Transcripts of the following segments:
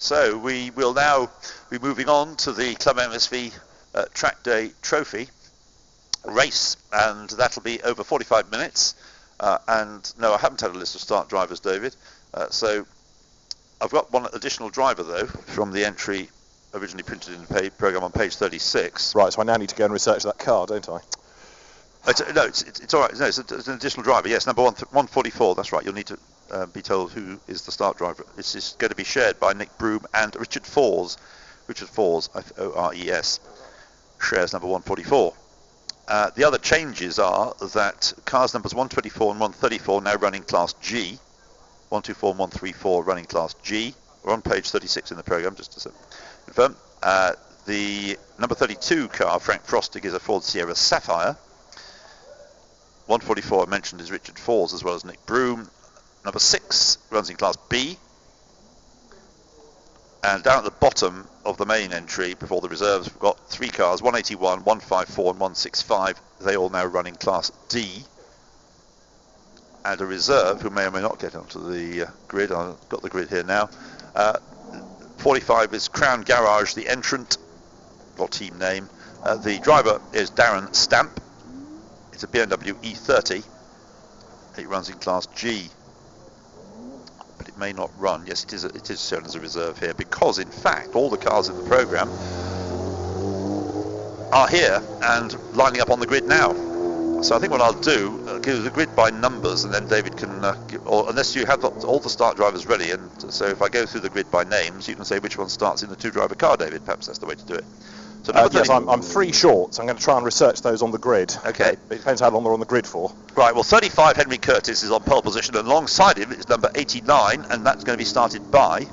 So we will now be moving on to the ClubMSV TrackDay Trophy race, and that'll be over 45 minutes. And no, I haven't had a list of start drivers, David. So I've got one additional driver, though, from the entry originally printed in the programme on page 36. Right, so I now need to go and research that car, don't I? No, it's all right. No, it's an additional driver. Yes, number 144. That's right. You'll need to be told who is the start driver. This is going to be shared by Nick Broom and Richard Fors. Richard Fors, F-O-R-E-S, shares number 144. The other changes are that cars numbers 124 and 134 now running Class G. 124 and 134 running Class G. We're on page 36 in the programme, just to confirm. The number 32 car, Frank Frostig, is a Ford Sierra Sapphire. 144 I mentioned is Richard Fors as well as Nick Broom. Number 6 runs in Class B. And down at the bottom of the main entry, before the reserves, we've got 3 cars, 181, 154 and 165. They all now run in Class D. And a reserve, who may or may not get onto the grid. I've got the grid here now. 45 is Crown Garage, the entrant, or team name. The driver is Darren Stamp. It's a BMW E30. It runs in Class G. But it may not run. Yes, it is shown as a reserve here, because in fact all the cars in the programme are here and lining up on the grid now. So I think what I'll do, give the grid by numbers, and then David can, or unless you have all the start drivers ready, and so if I go through the grid by names, you can say which one starts in the 2-driver car, David. Perhaps that's the way to do it. So yes, I'm 3 short, so I'm going to try and research those on the grid. Okay. It depends how long they're on the grid for. Right, well, 35, Henry Curtis, is on pole position, and alongside him is number 89, and that's going to be started by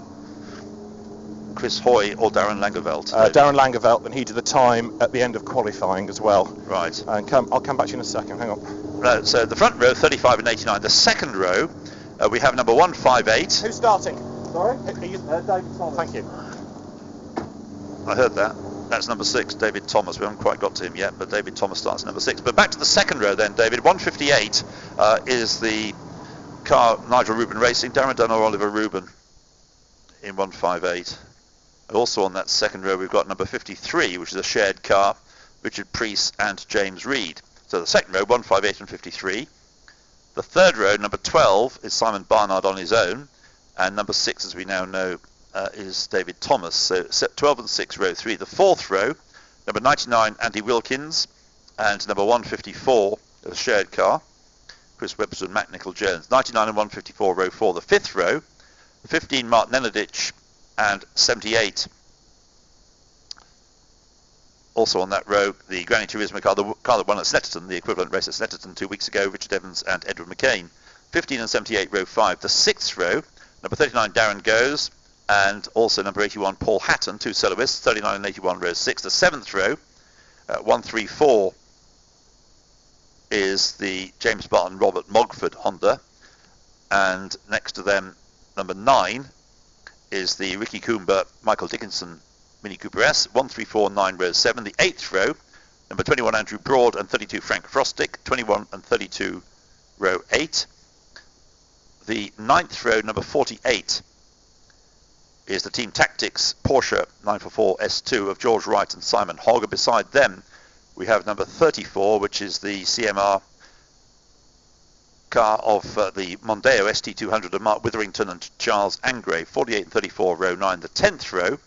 Chris Hoy or Darren Langeveld. Darren Langeveld, and he did the time at the end of qualifying as well. Right. And I'll come back to you in a second, hang on. So the front row, 35 and 89. The second row, we have number 158. Who's starting? Sorry? David Thomas. Thank you. I heard that. That's number 6, David Thomas. We haven't quite got to him yet, but David Thomas starts at number 6. But back to the second row then, David. 158 is the car Nigel Rubin Racing, Darren Dunn or Oliver Rubin in 158. Also on that second row, we've got number 53, which is a shared car, Richard Preece and James Reed. So the second row, 158 and 53. The third row, number 12, is Simon Barnard on his own. And number 6, as we now know, is David Thomas. So 12 and 6, row 3. The fourth row, number 99, Andy Wilkins, and number 154, a shared car, Chris Webster and Matt Nicol-Jones. 99 and 154, row 4. The fifth row, 15, Martin Nenadich, and 78. Also on that row, the Granny Turismo car, the car that won at Snetterton, the equivalent race at Snetterton 2 weeks ago, Richard Evans and Edward McCain. 15 and 78, row 5. The sixth row, number 39, Darren Goes, and also number 81, Paul Hatton, 2 soloists, 39 and 81, row 6. The seventh row, 134, is the James Barton Robert Mogford Honda, and next to them, number 9, is the Ricky Coomber Michael Dickinson Mini Cooper S, 134-9, row 7. The eighth row, number 21, Andrew Broad, and 32, Frank Frostig, 21 and 32, row 8. The ninth row, number 48, is the Team Tactics Porsche 944 S2 of George Wright and Simon Hogg. And beside them, we have number 34, which is the CMR car of the Mondeo ST200 of Mark Witherington and Charles Angrave. 48 and 34, row 9. The 10th row,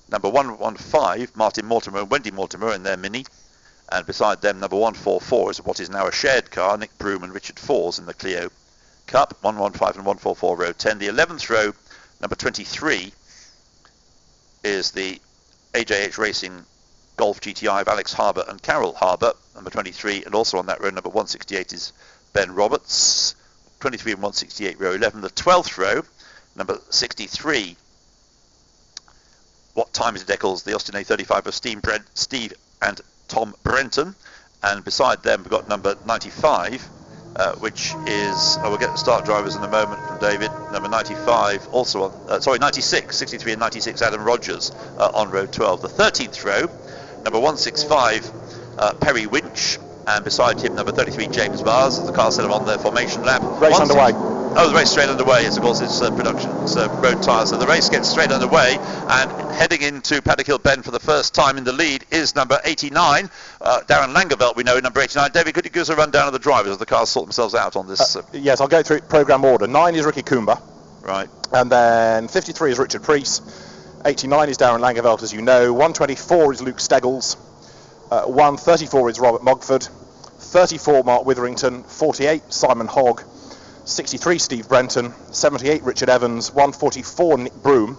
number 115, Martin Mortimer and Wendy Mortimer in their Mini. And beside them, number 144 is what is now a shared car, Nick Broom and Richard Fors in the Clio Cup. 115 and 144, row 10. The 11th row, number 23, is the AJH Racing Golf GTI of Alex Harbour and Carol Harbour, number 23. And also on that row, number 168 is Ben Roberts, 23 and 168, row 11. The 12th row, number 63, What Time Is It Eccles, the Austin A35 of Steve and Tom Brenton. And beside them, we've got number 95, which is, we'll get the start drivers in a moment from David. Number 95, also on, 96, 63 and 96, Adam Rogers on row 12. The 13th row, number 165, Perry Winch, and beside him, number 33, James Bars, the car set up on their formation lap. Race underway. Oh, the race straight underway. Yes, of course, it's production. It's road tyres. So the race gets straight underway, and heading into Paddock Hill Bend for the first time in the lead is number 89, Darren Langeveld, we know, number 89. David, could you give us a rundown of the drivers as the cars sort themselves out on this? Yes, I'll go through programme order. 9 is Ricky Coomber. Right. And then 53 is Richard Preece. 89 is Darren Langeveld, as you know. 124 is Luke Steggles. 134 is Robert Mogford. 34 Mark Witherington. 48 Simon Hogg. 63 Steve Brenton. 78 Richard Evans. 144 Nick Broom.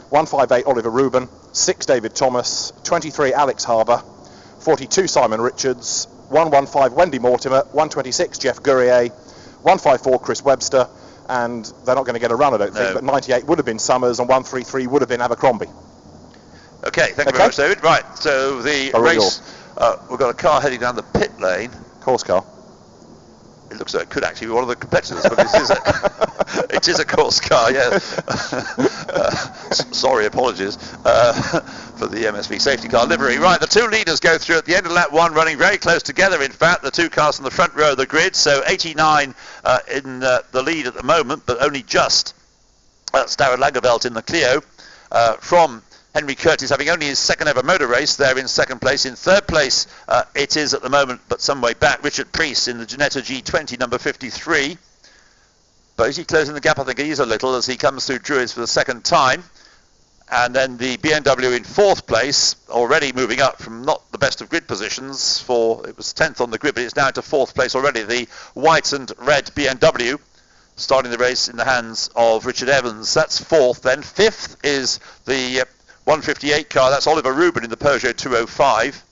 158 Oliver Rubin. 6 David Thomas. 23 Alex Harbour. 42 Simon Richards. 115 Wendy Mortimer. 126 Jeff Gurrier. 154 Chris Webster. And they're not going to get a run, I don't think, but 98 would have been Summers and 133 would have been Abercrombie. Okay, thank you very much, David. Right, so the race, we've got a car heading down the pit lane. Course car. It looks like it could actually be one of the competitors, but it is a course car, yeah. Sorry, apologies for the MSV safety car livery. Right, the two leaders go through at the end of lap 1, running very close together, in fact, the two cars on the front row of the grid. So 89 in the lead at the moment, but only just. That's Darren Langeveld in the Clio from Henry Curtis, having only his second ever motor race, there in second place. In third place, it is at the moment, but some way back, Richard Preece in the Ginetta G20, number 53. But is he closing the gap? I think he is a little as he comes through Druids for the second time. And then the BMW in fourth place, already moving up from not the best of grid positions, it was 10th on the grid, but it's now to fourth place already. The white and red BMW, starting the race in the hands of Richard Evans. That's fourth. Then fifth is the 158 car, that's Oliver Rubin in the Peugeot 205.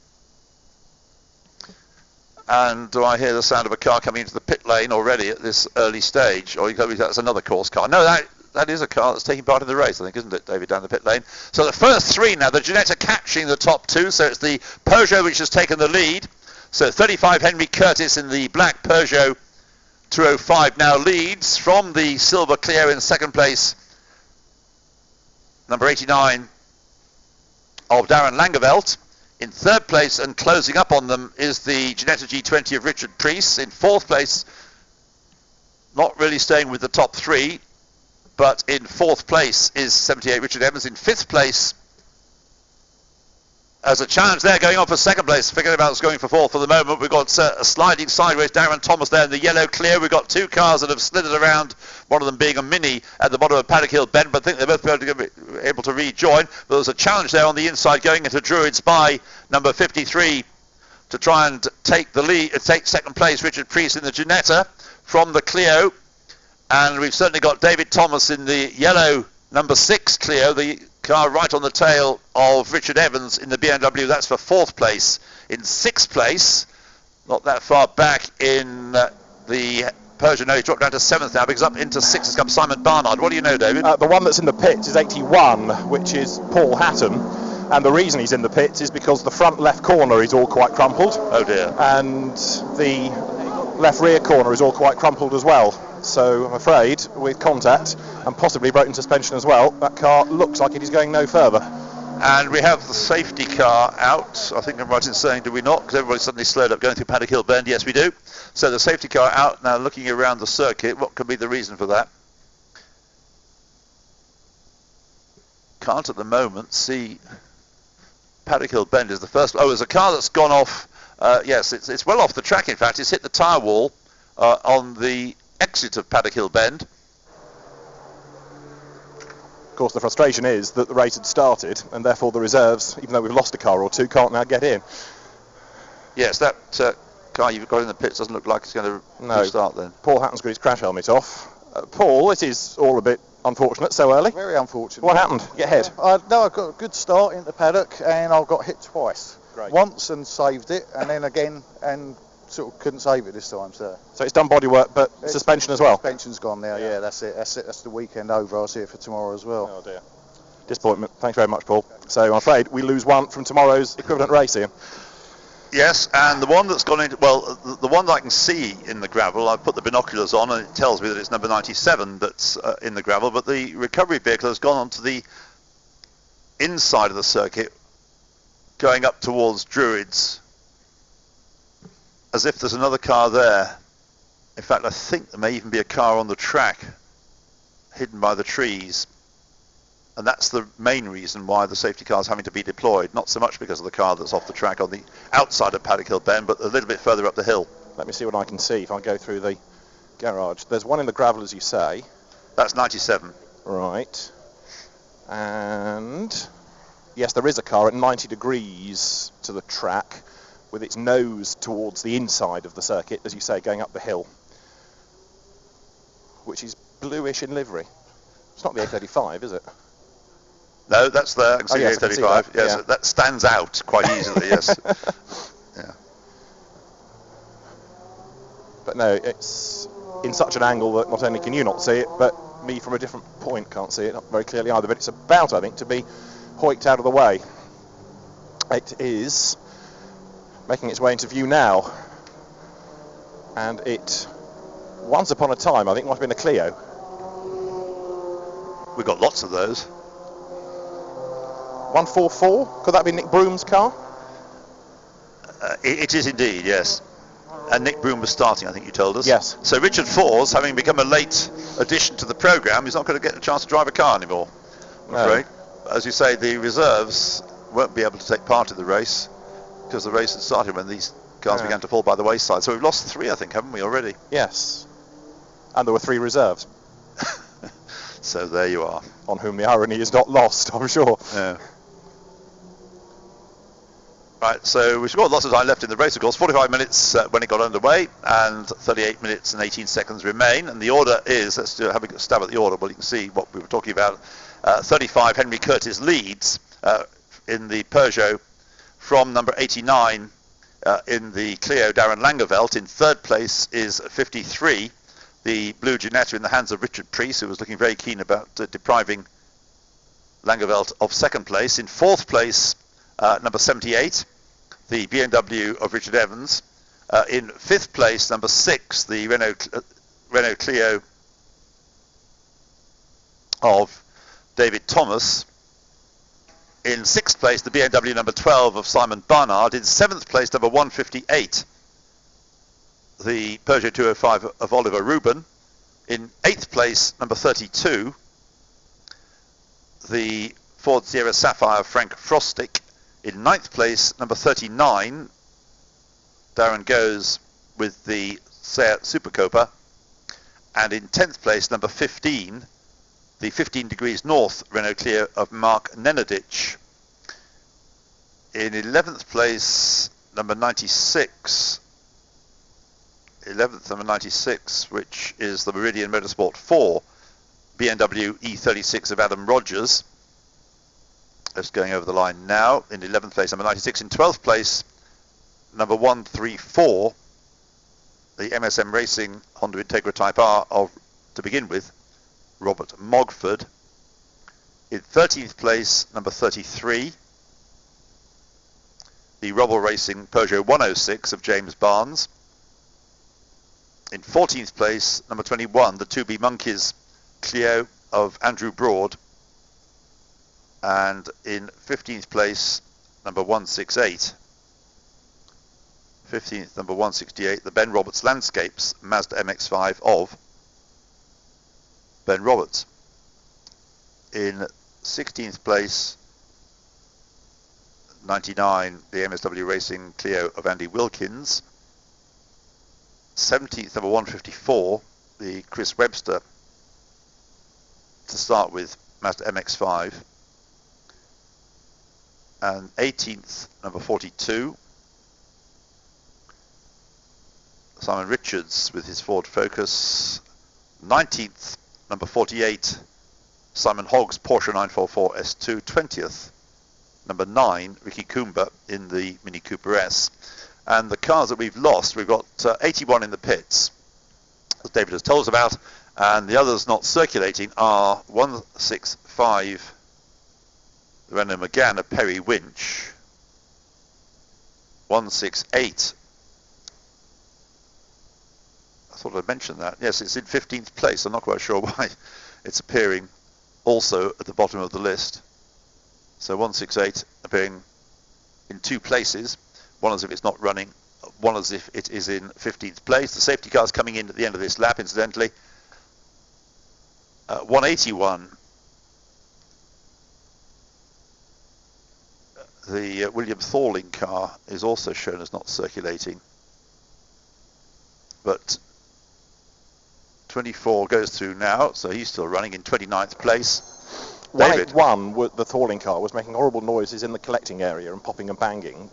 And do I hear the sound of a car coming into the pit lane already at this early stage? Or that's another course car. No, that is a car that's taking part in the race, I think, isn't it, David, down the pit lane? So the first three now, the Ginetta catching the top two, so it's the Peugeot which has taken the lead. So 35 Henry Curtis in the black Peugeot 205 now leads from the silver Clio in second place. Number 89 of Darren Langeveld. In third place and closing up on them is the Ginetta G20 of Richard Preece. In fourth place, not really staying with the top three, but in fourth place is 78 Richard Evans. In fifth place, as a challenge there, going on for second place, forgetting about what's going for fourth for the moment. We've got a sliding sideways Darren Thomas there in the yellow Clio. We've got two cars that have slithered around, one of them being a Mini at the bottom of Paddock Hill Bend, but I think they're both able to rejoin. But there's a challenge there on the inside going into Druids by number 53 to try and take the lead, take second place, Richard Preece in the Ginetta from the Clio. And we've certainly got David Thomas in the yellow number 6 Clio, the car right on the tail of Richard Evans in the BMW. That's for fourth place. In sixth place, not that far back in the Peugeot, no, he's dropped down to seventh now because up into sixth has come Simon Barnard. What do you know, David? The one that's in the pits is 81, which is Paul Hatton. And the reason he's in the pits is because the front left corner is all quite crumpled. Oh dear. And the left rear corner is all quite crumpled as well. So I'm afraid, with contact and possibly broken suspension as well, that car looks like it is going no further. And we have the safety car out. I think I'm right in saying, do we not? Because everybody suddenly slowed up going through Paddock Hill Bend. Yes, we do. So the safety car out now, looking around the circuit. What could be the reason for that? Can't at the moment see. Paddock Hill Bend is the first. Oh, there's a car that's gone off. Yes, it's well off the track. In fact, it's hit the tyre wall on the exit of Paddock Hill Bend. Of course, the frustration is that the race had started, and therefore the reserves, even though we've lost a car or two, can't now get in. Yes, that car you've got in the pits doesn't look like it's going to restart then. Paul Hatton's got his crash helmet off. Paul, it is all a bit unfortunate so early. Very unfortunate. What happened? Get ahead. I got a good start into paddock and I got hit twice. Great. Once and saved it, and then again and sort of couldn't save it this time. So it's done bodywork, but suspension as well. Suspension's gone now. Yeah, that's it. That's the weekend over. I'll see it for tomorrow as well. Oh dear. Disappointment. Thanks very much, Paul. So I'm afraid we lose one from tomorrow's equivalent race here. Yes, and the one that's gone into, well, the one that I can see in the gravel, I've put the binoculars on and it tells me that it's number 97 that's in the gravel, but the recovery vehicle has gone onto the inside of the circuit, going up towards Druids, as if there's another car there. In fact, I think there may even be a car on the track hidden by the trees. And that's the main reason why the safety car is having to be deployed, not so much because of the car that's off the track on the outside of Paddock Hill Bend, but a little bit further up the hill. Let me see what I can see if I go through the garage. There's one in the gravel, as you say. That's 97. Right. And yes, there is a car at 90 degrees to the track with its nose towards the inside of the circuit, as you say, going up the hill, which is bluish in livery. It's not the A35, is it? No, that's there. I can see yes, the I can see A35. that. Yes, Yeah. that stands out quite easily, yes. Yeah. But no, it's in such an angle that not only can you not see it, but me from a different point can't see it, not very clearly either. But it's about, I think, to be hoiked out of the way. It is making its way into view now. And it, once upon a time, I think, might have been a Clio. We've got lots of those. 144? Could that be Nick Broom's car? It is indeed, yes. And Nick Broom was starting, I think you told us. Yes. So Richard Fors, having become a late addition to the programme, is not going to get a chance to drive a car anymore, I'm afraid. As you say, the reserves won't be able to take part in the race because the race had started when these cars began to fall by the wayside. So we've lost 3, I think, haven't we, already? Yes. And there were 3 reserves. So there you are. On whom the irony is not lost, I'm sure. Yeah. Right, so we've got lots of time left in the race, of course. 45 minutes when it got underway, and 38 minutes and 18 seconds remain. And the order is, let's have a stab at the order. Well, you can see what we were talking about. 35, Henry Curtis leads in the Peugeot from number 89 in the Clio, Darren Langeveld. In third place is 53, the blue Ginetta in the hands of Richard Preece, who was looking very keen about depriving Langeveld of second place. In fourth place, number 78, the BMW of Richard Evans. In fifth place, number 6, the Renault Clio of David Thomas. In sixth place, the BMW number 12 of Simon Barnard. In seventh place, number 158, the Peugeot 205 of Oliver Rubin. In eighth place, number 32, the Ford Sierra Sapphire of Frank Frostick. In ninth place, number 39, Darren Goes with the Seat Super Copa. And in 10th place, number 15, the 15 degrees north Renault Clio of Mark Nenadic. In 11th place, number 96, number 96, which is the Meridian Motorsport 4 BMW E36 of Adam Rogers. Just going over the line now. In 11th place, number 96. In 12th place, number 134, the MSM Racing Honda Integra Type R of, to begin with, Robert Mogford. In 13th place, number 33, the Robble Racing Peugeot 106 of James Barnes. In 14th place, number 21, the 2B Monkeys Clio of Andrew Broad. And in 15th place, number 168. 15th, number 168, the Ben Roberts Landscapes Mazda MX-5 of Ben Roberts. In 16th place, 99, the MSW Racing Clio of Andy Wilkins. 17th, number 154, the Chris Webster, to start with, Mazda MX-5. And 18th, number 42, Simon Richards with his Ford Focus. 19th, number 48, Simon Hogg's Porsche 944 S2. 20th, number 9, Ricky Coomber in the Mini Cooper S. And the cars that we've lost, we've got 81 in the pits, as David has told us about, and the others not circulating are 165, the Renault Megane of Perry Winch, 168, I thought I'd mentioned that, yes, it's in 15th place, I'm not quite sure why it's appearing also at the bottom of the list. So 168 appearing in 2 places, one as if it's not running one as if it is in 15th place. The safety car's coming in at the end of this lap, incidentally. 181. The William Thorling car is also shown as not circulating. But 24 goes through now, so he's still running in 29th place. 181, the Thorling car, was making horrible noises in the collecting area and popping and banging.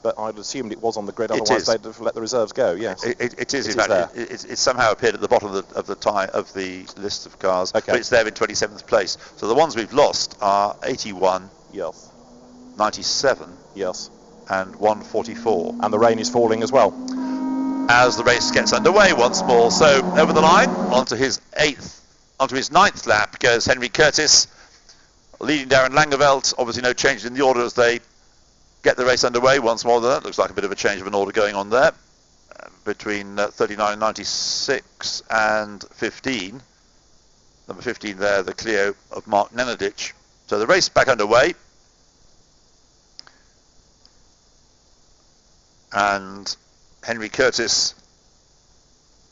But I'd assumed it was on the grid, otherwise they'd have let the reserves go. Yes, it is. In fact, it somehow appeared at the bottom of the list of cars, okay. But it's there in 27th place. So the ones we've lost are 81, yes, 97, yes, and 144. And the rain is falling as well. As the race gets underway once more, so over the line onto his ninth lap goes Henry Curtis, leading Darren Langeveld. Obviously, no change in the order as they get the race underway once more. That looks like a bit of a change of an order going on there between 39, 96 and 15. Number 15 there, the Clio of Mark Nenadich. So the race back underway. And Henry Curtis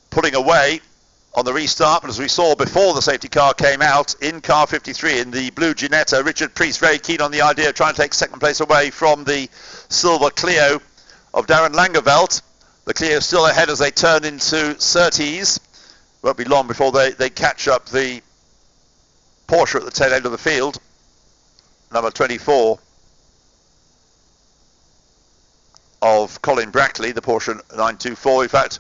pulling away on the restart, but as we saw before the safety car came out, in car 53 in the blue Ginetta, Richard Priest very keen on the idea of trying to take second place away from the silver Clio of Darren Langeveld. The Clio still ahead as they turn into Surtees. Won't be long before they catch up the Porsche at the tail end of the field, number 24 of Colin Brackley, the Porsche 924. In fact,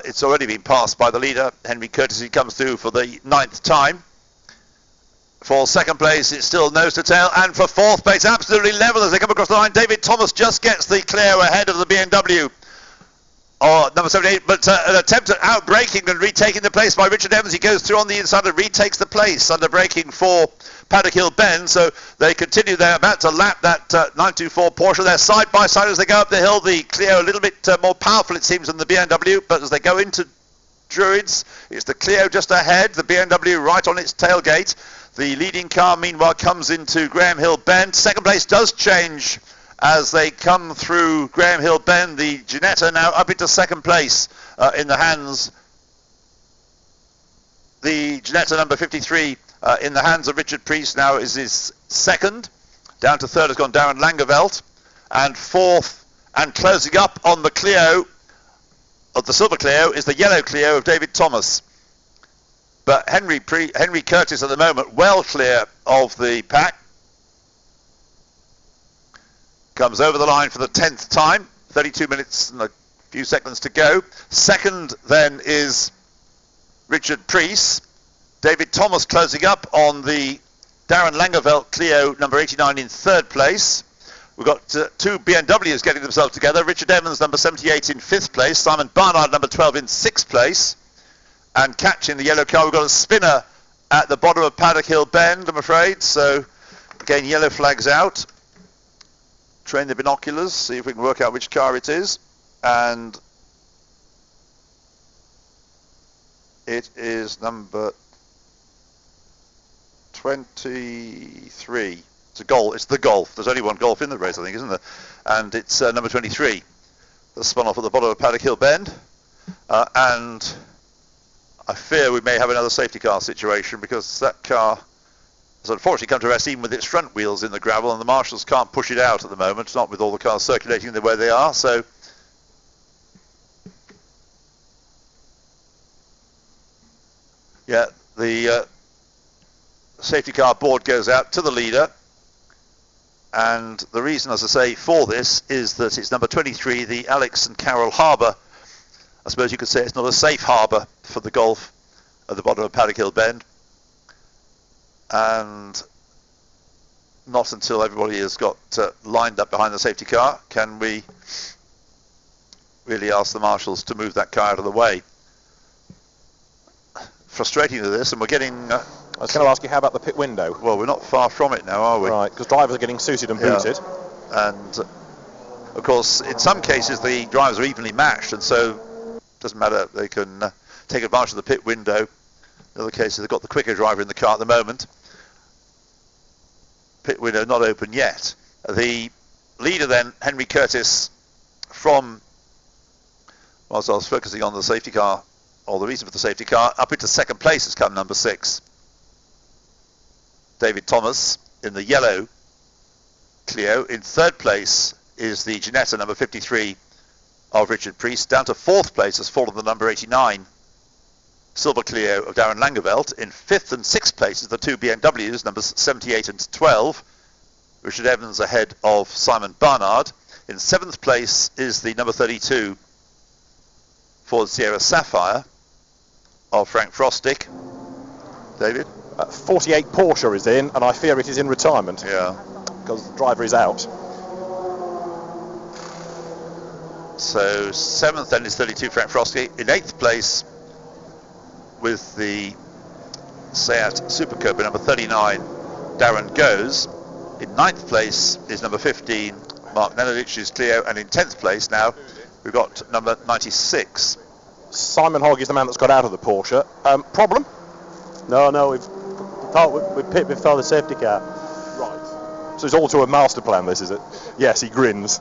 it's already been passed by the leader, Henry Curtis. He comes through for the 9th time. For second place, it's still nose to tail, and for fourth place, absolutely level as they come across the line. David Thomas just gets the Clio ahead of the BMW. Number 78, but an attempt at out-braking and retaking the place by Richard Evans. He goes through on the inside and retakes the place under braking for Paddock Hill Bend. So they continue. They're about to lap that 924 Porsche. They're side by side as they go up the hill. The Clio a little bit more powerful, it seems, than the BMW. But as they go into Druids, it's the Clio just ahead. The BMW right on its tailgate. The leading car, meanwhile, comes into Graham Hill Bend. Second place does change as they come through Graham Hill Bend. The Ginetta now up into second place in the hands. The Ginetta number 53 in the hands of Richard Priest now is his second. Down to third has gone Darren Langeveld. And fourth and closing up on the Clio, of the silver Clio, is the yellow Clio of David Thomas. But Henry Curtis at the moment well clear of the pack. Comes over the line for the 10th time, 32 minutes and a few seconds to go. Second then is Richard Priest. David Thomas closing up on the Darren Langeveld Clio number 89 in third place. We've got two BMWs getting themselves together. Richard Evans number 78 in fifth place. Simon Barnard number 12 in sixth place. And catching the yellow car, we've got a spinner at the bottom of Paddock Hill Bend, I'm afraid. So again, yellow flags out. Train the binoculars, see if we can work out which car it is. And it is number 23. It's a Golf. It's the Golf. There's only one Golf in the race, I think, isn't there? And it's number 23 that's spun off at the bottom of Paddock Hill Bend. And I fear we may have another safety car situation, because that car has unfortunately come to rest even with its front wheels in the gravel, and the marshals can't push it out at the moment, not with all the cars circulating the way they are. So yeah, the safety car board goes out to the leader, and the reason, as I say, for this is that it's number 23, the Alex and Carol Harbour. I suppose you could say it's not a safe harbour for the Golf at the bottom of Paddock Hill Bend. And not until everybody has got lined up behind the safety car can we really ask the marshals to move that car out of the way. Frustrating to this, and we're getting... I was going to ask you, how about the pit window? Well, we're not far from it now, are we? Right, because drivers are getting suited and booted. And, of course, in some cases the drivers are evenly matched, and so it doesn't matter, they can take advantage of the pit window. In other cases, they've got the quicker driver in the car at the moment. Pit window not open yet. The leader then, Henry Curtis, from Whilst I was focusing on the safety car, or the reason for the safety car, up into second place has come number 6, David Thomas in the yellow Clio. In third place is the Ginetta number 53 of Richard Priest. Down to fourth place has fallen the number 89 Silver Clio of Darren Langeveld. In fifth and sixth place is the two BMWs, numbers 78 and 12. Richard Evans ahead of Simon Barnard. In seventh place is the number 32 Ford Sierra Sapphire of Frank Frostick. David? 48 Porsche is in, and I fear it is in retirement. Yeah. Because the driver is out. So seventh then is 32 Frank Frostick. In eighth place with the Seat Super Cobra number 39 Darren Goes. In ninth place is number 15 Mark Nenevich's Clio, and in 10th place now we've got number 96. Simon Hogg is the man that's got out of the Porsche. Problem? No, we thought we pit before the safety car. Right. So it's all to a master plan, this, is it? Yes, he grins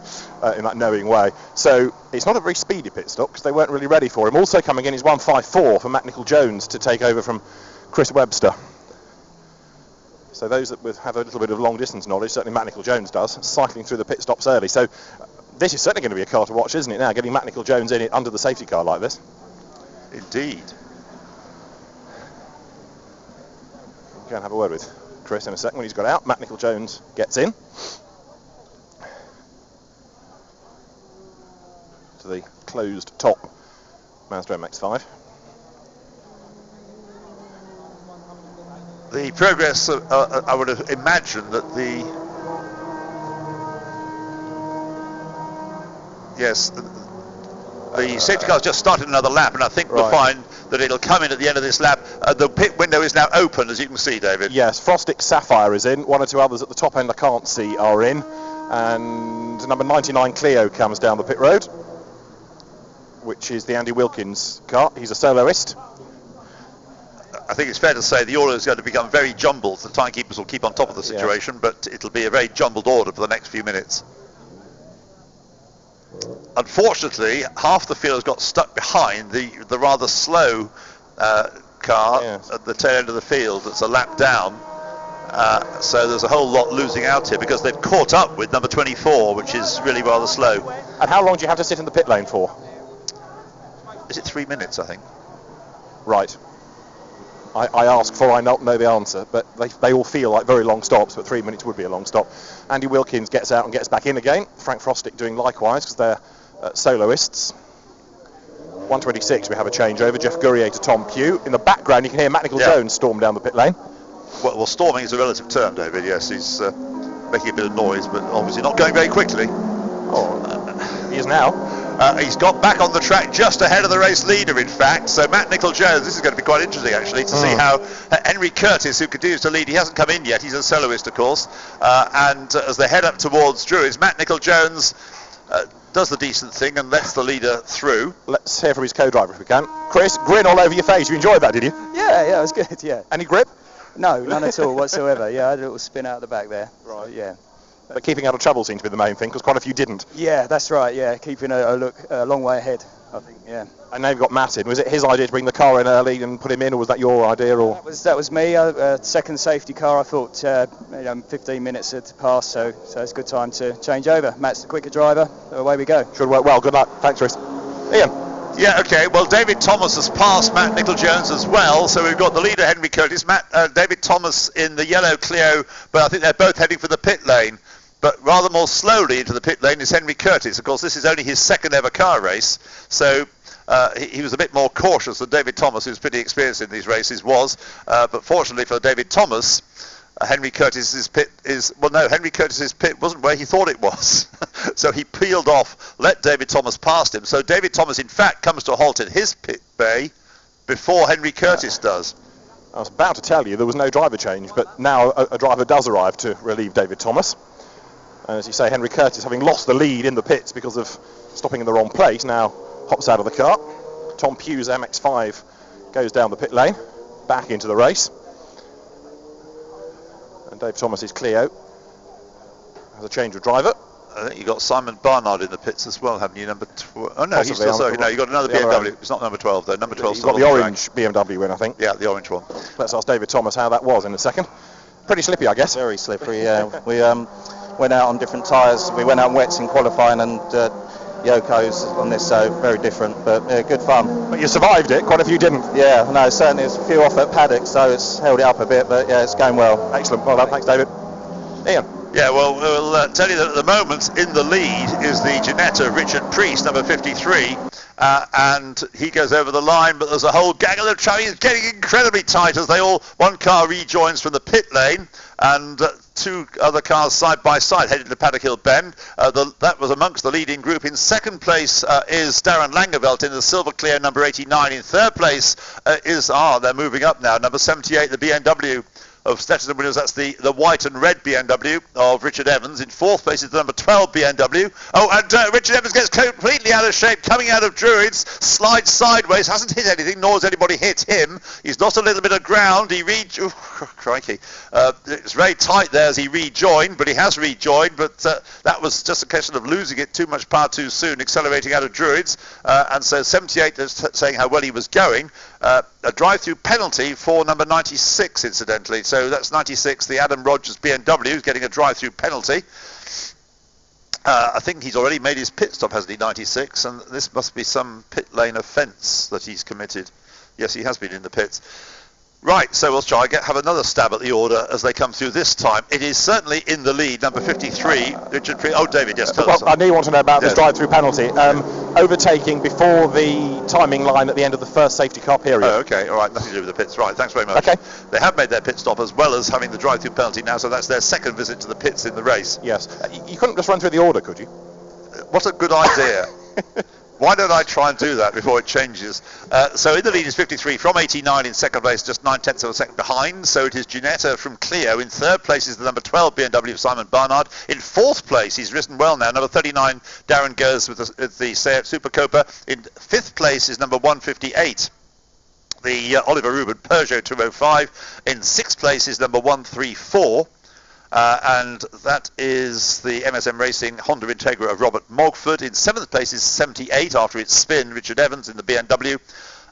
in that knowing way. So it's not a very speedy pit stop because they weren't really ready for him. Also coming in is 154 for Matt Nichol-Jones to take over from Chris Webster. So those that have a little bit of long distance knowledge, certainly Matt Nichol-Jones does, cycling through the pit stops early. So this is certainly going to be a car to watch, isn't it, now, getting Matt Nichol-Jones in it under the safety car like this. Indeed. Go and have a word with Chris in a second when he's got out. Matt Nichol-Jones gets in to the closed top Mazda MX-5. The progress, I would have imagined that the safety car's just started another lap, and I think we'll find that it'll come in at the end of this lap. The pit window is now open, as you can see, David. Yes, Frostick Sapphire is in. One or two others at the top end I can't see are in. And number 99 Clio comes down the pit road, which is the Andy Wilkins car. He's a soloist. I think it's fair to say the order is going to become very jumbled. The timekeepers will keep on top of the situation, but it'll be a very jumbled order for the next few minutes. Unfortunately, half the field has got stuck behind the rather slow car at the tail end of the field. It's a lap down. So there's a whole lot losing out here because they've caught up with number 24, which is really rather slow. And how long do you have to sit in the pit lane for? Is it 3 minutes, I think? Right. I ask for I not know the answer, but they all feel like very long stops, but 3 minutes would be a long stop. Andy Wilkins gets out and gets back in again. Frank Frostick doing likewise because they're soloists. 126 we have a changeover. Jeff Gurrier to Tom Pugh. In the background you can hear Matt Nichol-Jones storm down the pit lane. Well, storming is a relative term, David. Yes, he's making a bit of noise, but obviously not going very quickly. He is now. He's got back on the track just ahead of the race leader, in fact. So Matt Nichol-Jones, this is going to be quite interesting, actually, to see how Henry Curtis, who continues to lead, he hasn't come in yet. He's a soloist, of course. And as they head up towards Druids, Matt Nichol-Jones does the decent thing and lets the leader through. Let's hear from his co-driver if we can. Chris, grin all over your face. You enjoyed that, did you? Yeah, it was good, yeah. Any grip? No, none at all whatsoever. Yeah, I had a little spin out the back there. Right. Yeah. But keeping out of trouble seemed to be the main thing, because quite a few didn't. Yeah, that's right, yeah. Keeping a long way ahead, I think, yeah. And now you've got Matt in. Was it his idea to bring the car in early and put him in, or was that your idea? Or That was me. Second safety car, I thought 15 minutes had passed, so it's a good time to change over. Matt's the quicker driver, so away we go. Should work well. Good luck. Thanks, Chris. Ian. Yeah, okay. Well, David Thomas has passed Matt Nichol-Jones as well. So we've got the leader, Henry Curtis, David Thomas in the yellow Clio, but I think they're both heading for the pit lane. But rather more slowly into the pit lane is Henry Curtis. Of course, this is only his second ever car race. So he was a bit more cautious than David Thomas, who's pretty experienced in these races, was. But fortunately for David Thomas, Henry Curtis's pit wasn't where he thought it was. So he peeled off, let David Thomas past him. So David Thomas, in fact, comes to a halt at his pit bay before Henry Curtis does. I was about to tell you there was no driver change, but now a driver does arrive to relieve David Thomas. And as you say, Henry Curtis, having lost the lead in the pits because of stopping in the wrong place, now hops out of the car. Tom Pugh's MX-5 goes down the pit lane, back into the race. And Dave Thomas's Clio has a change of driver. I think you got Simon Barnard in the pits as well, haven't you? Number 12. Oh no, Possibly, he's still sorry. No, you got another the other BMW. end. It's not number 12 though. Number 12. You've got the orange BMW win, I think. Yeah, the orange one. Let's ask David Thomas how that was in a second. Pretty slippy, I guess. Very slippery, yeah. We went out on different tyres. We went out on wets in qualifying and Yoko's on this, so very different, but good fun. But you survived it, quite a few didn't. Yeah, no, certainly there's a few off at paddock, so it's held it up a bit, but yeah, it's going well. Excellent, well done, thanks David. Ian. Yeah, well, we'll tell you that at the moment in the lead is the Ginetta Richard Priest, number 53, and he goes over the line, but there's a whole gaggle of traffic. It's getting incredibly tight as one car rejoins from the pit lane, and two other cars side by side heading to Paddock Hill Bend. That was amongst the leading group. In second place is Darren Langeveld in the Silver Clear, number 89. In third place they're moving up now, number 78, the BMW of Stetson Williams. That's the white and red BMW of Richard Evans. In fourth place is the number 12 BMW. Oh, and Richard Evans gets completely out of shape, coming out of Druids, slides sideways, hasn't hit anything, nor has anybody hit him. He's lost a little bit of ground. Crikey. It's very tight there as he rejoined, but he has rejoined, but that was just a question of losing it too much power too soon, accelerating out of Druids, and so 78 is saying how well he was going. A drive-through penalty for number 96, incidentally. So that's 96, the Adam Rogers BMW, who's getting a drive-through penalty. I think he's already made his pit stop, hasn't he, 96? And this must be some pit lane offence that he's committed. Yes, he has been in the pits. Right, so we'll try have another stab at the order as they come through this time. It is certainly in the lead, number 53, Richard Priest. Oh, David, yes, tell us. I do want to know about this drive-through penalty. Overtaking before the timing line at the end of the first safety car period. Oh, okay, all right, nothing to do with the pits. Right, thanks very much. Okay. They have made their pit stop as well as having the drive-through penalty now, so that's their second visit to the pits in the race. Yes. You couldn't just run through the order, could you? What a good idea. Why don't I try and do that before it changes? So in the lead is 53 from 89 in second place, just 9/10 of a second behind. So it is Ginetta from Clio. In third place is the number 12 BMW of Simon Barnard. In fourth place, he's risen well now, number 39 Darren Gers with the Seat Super Copa. In fifth place is number 158. The Oliver Rubin Peugeot 205. In sixth place is number 134. And that is the MSM Racing Honda Integra of Robert Mogford. In seventh place is 78 after its spin, Richard Evans in the BMW.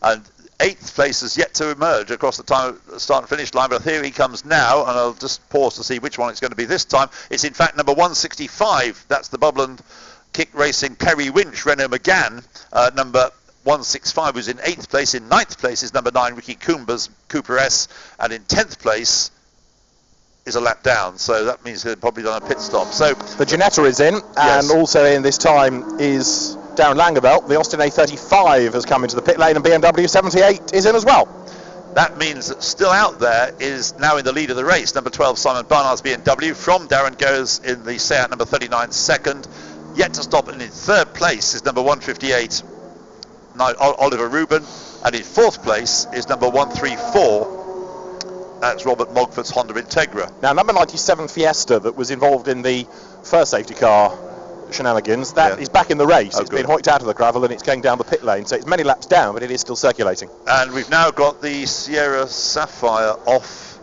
And eighth place is yet to emerge across the start and finish line, but here he comes now, and I'll just pause to see which one it's going to be this time. It's in fact number 165. That's the Bubbland Kick Racing Perry Winch Renault Megane. Number 165 was in 8th place. In 9th place is number 9 Ricky Coombers Cooper S, and in 10th place is a lap down, so that means they've probably done a pit stop. So the Ginetta is in, and also in this time is Darren Langeveld. The Austin A35 has come into the pit lane, and BMW 78 is in as well. That means that still out there is now in the lead of the race, number 12 Simon Barnard's BMW from Darren Goes in the Seat, number 39 second. Yet to stop, and in third place is number 158 Oliver Rubin, and in fourth place is number 134. That's Robert Mogford's Honda Integra. Now, number 97 Fiesta that was involved in the first safety car shenanigans, that is back in the race. It's been hoiked out of the gravel and it's going down the pit lane, so it's many laps down, but it is still circulating. And we've now got the Sierra Sapphire off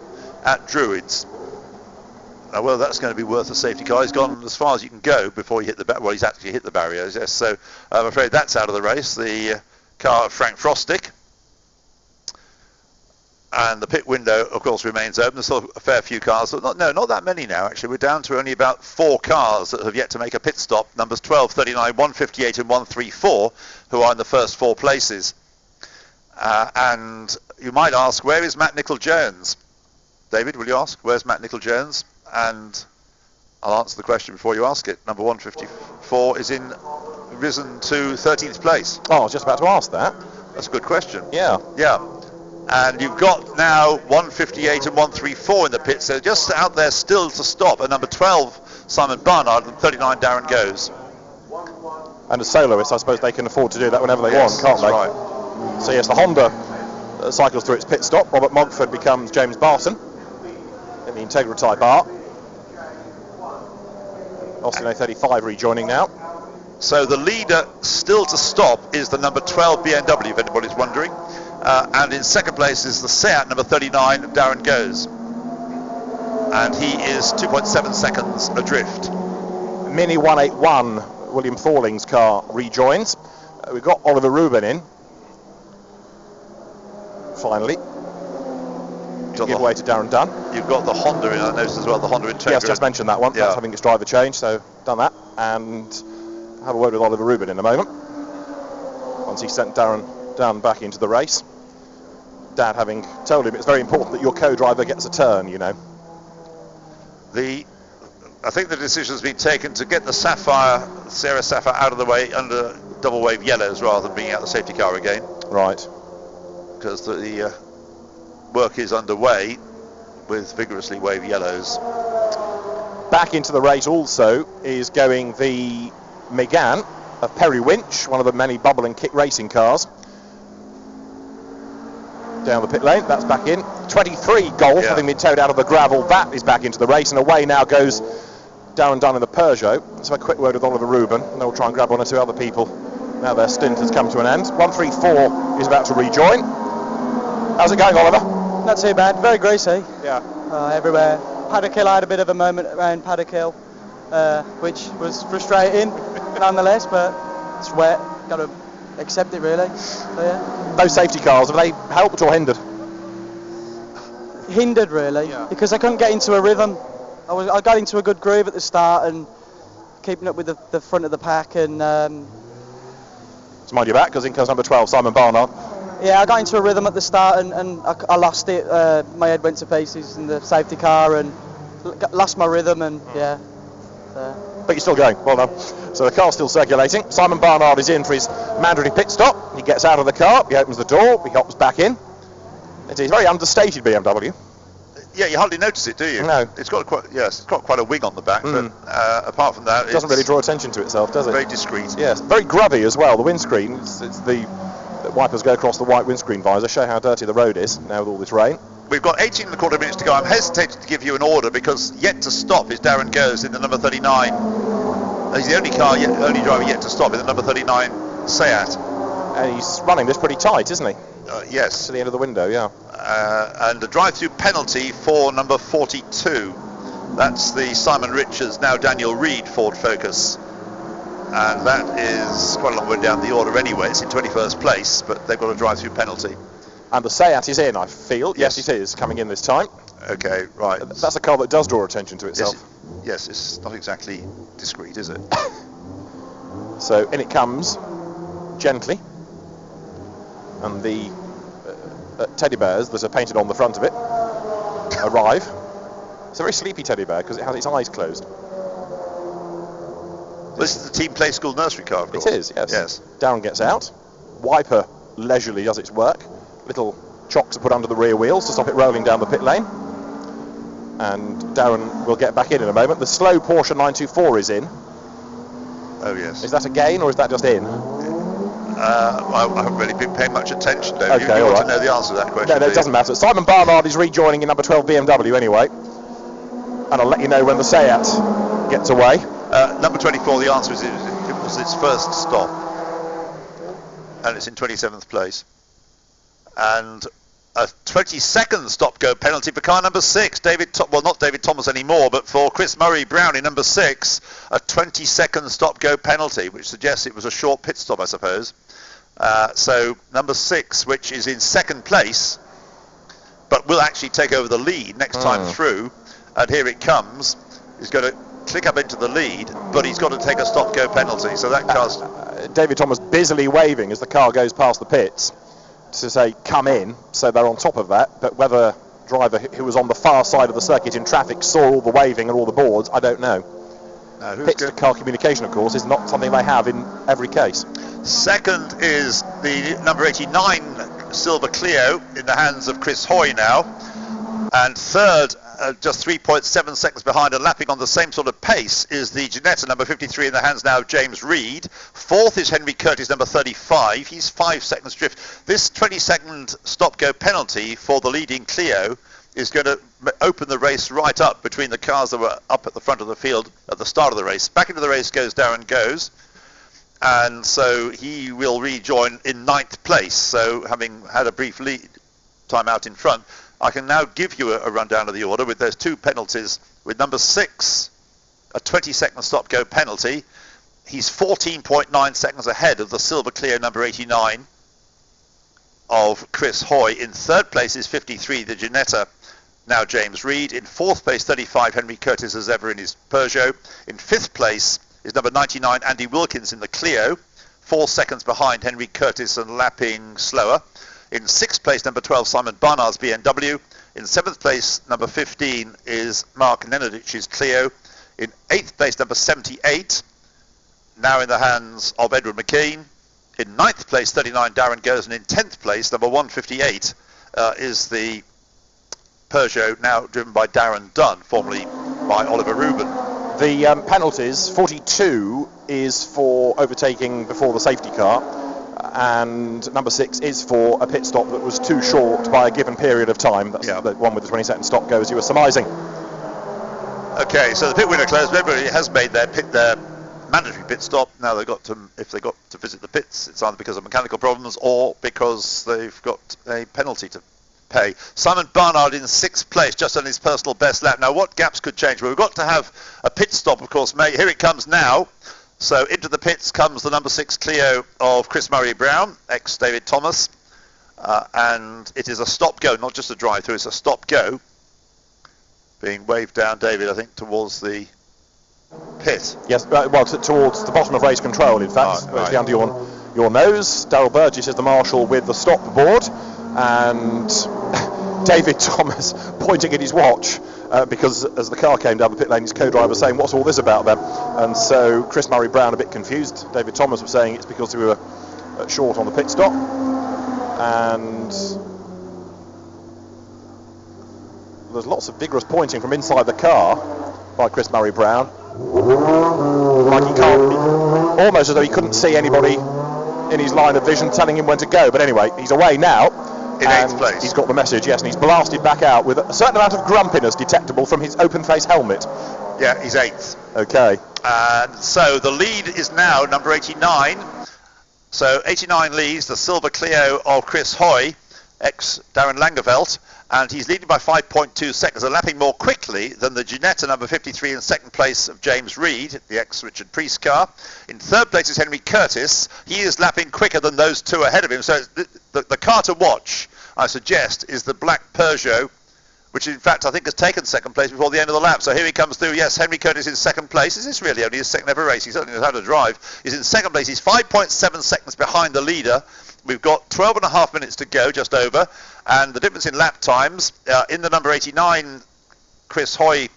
at Druids. Now, well, that's going to be worth a safety car. He's gone as far as you can go before he hit the well, he's actually hit the barriers, yes. So I'm afraid that's out of the race. The car of Frank Frostick. And the pit window, of course, remains open. There's still a fair few cars. Not that many now, actually. We're down to only about 4 cars that have yet to make a pit stop. Numbers 12, 39, 158 and 134, who are in the first 4 places. And you might ask, where is Matt Nicol-Jones? David, will you ask? Where's Matt Nicol-Jones? And I'll answer the question before you ask it. Number 154 is risen to 13th place. Oh, I was just about to ask that. That's a good question. Yeah. And you've got now 158 and 134 in the pit, so just out there still to stop. At number 12, Simon Barnard, and 39, Darren Goes. And as soloists, I suppose they can afford to do that whenever they want, can't they? Right. So yes, the Honda cycles through its pit stop. Robert Mogford becomes James Barton in the Integra Type R. Austin A35 rejoining now. So the leader still to stop is the number 12 BMW, if anybody's wondering. And in second place is the Seat, number 39, Darren Goes. And he is 2.7 seconds adrift. Mini 181, William Thorling's car, rejoins. We've got Oliver Rubin in. Finally. Give way to Darren Dunn. You've got the Honda in, I noticed as well, the Honda Integra. Yes, just mentioned that one. Yeah. That's having its driver change, so done that. And have a word with Oliver Rubin in a moment. Once he sent Darren Dunn back into the race. Dad having told him it's very important that your co-driver gets a turn, you know. I think the decision has been taken to get the Sierra Sapphire out of the way under double wave yellows rather than bringing out the safety car again. Right. Because the work is underway with vigorously wave yellows. Back into the race also is going the Megane of Perry Winch, one of the many bubble and kick racing cars. Down the pit lane, that's back in. 23 Golf, having been towed out of the gravel, that is back into the race, and away now goes Darren Dunn in the Peugeot. Let's have a quick word with Oliver Rubin, and they'll try and grab one or two other people. Now their stint has come to an end. 134 is about to rejoin. How's it going, Oliver? Not too bad, very greasy. Yeah. Everywhere. Paddock Hill, I had a bit of a moment around Paddock Hill, which was frustrating nonetheless, but it's wet, got to accept it really. So, yeah. Those safety cars, have they helped or hindered? Hindered really, because I couldn't get into a rhythm. I got into a good groove at the start and keeping up with the front of the pack, and to mind your back, because in comes number 12, Simon Barnard. Yeah, I got into a rhythm at the start and I lost it. My head went to pieces in the safety car and lost my rhythm, and yeah. But you're still going, well done. So the car's still circulating. Simon Barnard is in for his mandatory pit stop. He gets out of the car, he opens the door, he hops back in. It's a very understated BMW. Yeah, you hardly notice it, do you? No. It's got quite a wing on the back, but apart from that, it doesn't really draw attention to itself, does it? Very discreet. Yes, very grubby as well. The windscreen, it's the wipers go across the white windscreen visor, show how dirty the road is now with all this rain. We've got 18 and a quarter minutes to go. I'm hesitating to give you an order because yet to stop is Darren Goes in the number 39. He's the only driver yet to stop in the number 39 Seat. And he's running this pretty tight, isn't he? Yes. To the end of the window, yeah. And a drive-through penalty for number 42. That's the Simon Richards, now Daniel Reed Ford Focus. And that is quite a long way down the order anyway. It's in 21st place, but they've got a drive-through penalty. And the Seat is in, I feel. Yes, it is, coming in this time. Okay, right. That's a car that does draw attention to itself. Yes, it's not exactly discreet, is it? So in it comes, gently. And the teddy bears that are painted on the front of it arrive. It's a very sleepy teddy bear because it has its eyes closed. This is the Team Play School nursery car, of course. It is, yes. Darren gets out. Wiper leisurely does its work. Little chocks are put under the rear wheels to stop it rolling down the pit lane. And Darren will get back in a moment. The slow Porsche 924 is in. Oh, yes. Is that a gain or is that just in? I haven't really been paying much attention, though. Okay, you want to know the answer to that question. No, it doesn't matter. Simon Barnard is rejoining in number 12 BMW anyway. And I'll let you know when the Seat gets away. Number 24, the answer is it was its first stop. And it's in 27th place. And a 22nd stop-go penalty for car number 6. Not David Thomas anymore, but for Chris Murray Brown in number 6. A 22nd stop-go penalty, which suggests it was a short pit stop, I suppose. So number 6, which is in second place, but will actually take over the lead next time through. And here it comes. He's going to click up into the lead, but he's got to take a stop-go penalty. So that car's... David Thomas busily waving as the car goes past the pits to say, come in, so they're on top of that. But whether driver who was on the far side of the circuit in traffic saw all the waving and all the boards, I don't know. Pits to car communication, of course, is not something they have in every case. Second is the number 89 Silver Clio in the hands of Chris Hoy now. And third, just 3.7 seconds behind and lapping on the same sort of pace, is the Ginetta number 53 in the hands now of James Reed. Fourth is Henry Curtis number 35. He's 5 seconds drift. This 20-second stop-go penalty for the leading Clio is going to open the race right up between the cars that were up at the front of the field at the start of the race. Back into the race goes Darren Goes. And so he will rejoin in 9th place. So having had a brief lead time out in front, I can now give you a rundown of the order with those 2 penalties, with number 6 a 20-second stop-go penalty. He's 14.9 seconds ahead of the silver Clio number 89 of Chris Hoy. In third place is 53, the Ginetta, now James Reed. In fourth place, 35, Henry Curtis, as ever in his Peugeot. In fifth place is number 99, Andy Wilkins in the Clio, 4 seconds behind Henry Curtis and lapping slower. In sixth place, number 12, Simon Barnard's BMW. In seventh place, number 15 is Mark Nenadich's Clio. In eighth place, number 78, now in the hands of Edward McKean. In ninth place, 39, Darren Goes. And in 10th place, number 158, is the Peugeot, now driven by Darren Dunn, formerly by Oliver Rubin. The penalties, 42 is for overtaking before the safety car, and number 6 is for a pit stop that was too short by a given period of time. That's the one with the 20-second stop go, as you were surmising. Okay, so the pit window closed. Everybody has made their mandatory pit stop. Now if they got to visit the pits, it's either because of mechanical problems or because they've got a penalty to pay. Simon Barnard in 6th place, just on his personal best lap. Now, what gaps could change? Well, we've got to have a pit stop, of course. Here it comes now. So into the pits comes the number 6 Clio of Chris Murray Brown, ex-David Thomas. And it is a stop-go, not just a drive-through, it's a stop-go. Being waved down, David, I think, towards the pit. Yes, well, towards the bottom of race control, in fact, right. Under your nose. Daryl Burgess is the marshal with the stop board, and David Thomas pointing at his watch because as the car came down the pit lane, his co-driver was saying, "What's all this about then?" And so Chris Murray Brown, a bit confused. David Thomas was saying it's because we were short on the pit stop, and there's lots of vigorous pointing from inside the car by Chris Murray Brown, like he can't, almost as though he couldn't see anybody in his line of vision telling him when to go. But anyway, he's away now. In 8th place. He's got the message, yes, and he's blasted back out with a certain amount of grumpiness detectable from his open face helmet. Yeah, he's 8th. Okay. And so the lead is now number 89. So 89 leads the silver Clio of Chris Hoy, ex-Darren Langeveld, and he's leading by 5.2 seconds, lapping more quickly than the Ginetta number 53 in 2nd place of James Reed, the ex-Richard Priest car. In 3rd place is Henry Curtis. He is lapping quicker than those two ahead of him. So the car to watch, I suggest, is the black Peugeot, which in fact I think has taken 2nd place before the end of the lap. So here he comes through. Yes, Henry Curtis in 2nd place. Is this really only his second ever race? He certainly knows how to drive. He's in 2nd place. He's 5.7 seconds behind the leader. We've got 12 and a half minutes to go, just over, and the difference in lap times in the number 89 Chris Hoy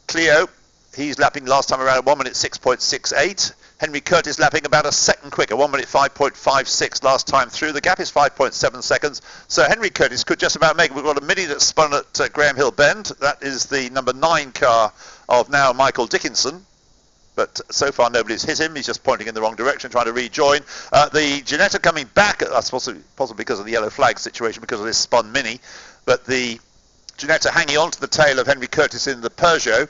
Clio, he's lapping last time around at 1 minute 6.68. Henry Curtis lapping about a second quicker, 1 minute 5.56 last time through. The gap is 5.7 seconds, so Henry Curtis could just about make it. We've got a Mini that's spun at Graham Hill Bend. That is the number 9 car of now Michael Dickinson. But so far nobody's hit him. He's just pointing in the wrong direction, trying to rejoin. The Ginetta coming back, that's possibly because of the yellow flag situation, because of this spun Mini. But the Ginetta hanging on to the tail of Henry Curtis in the Peugeot.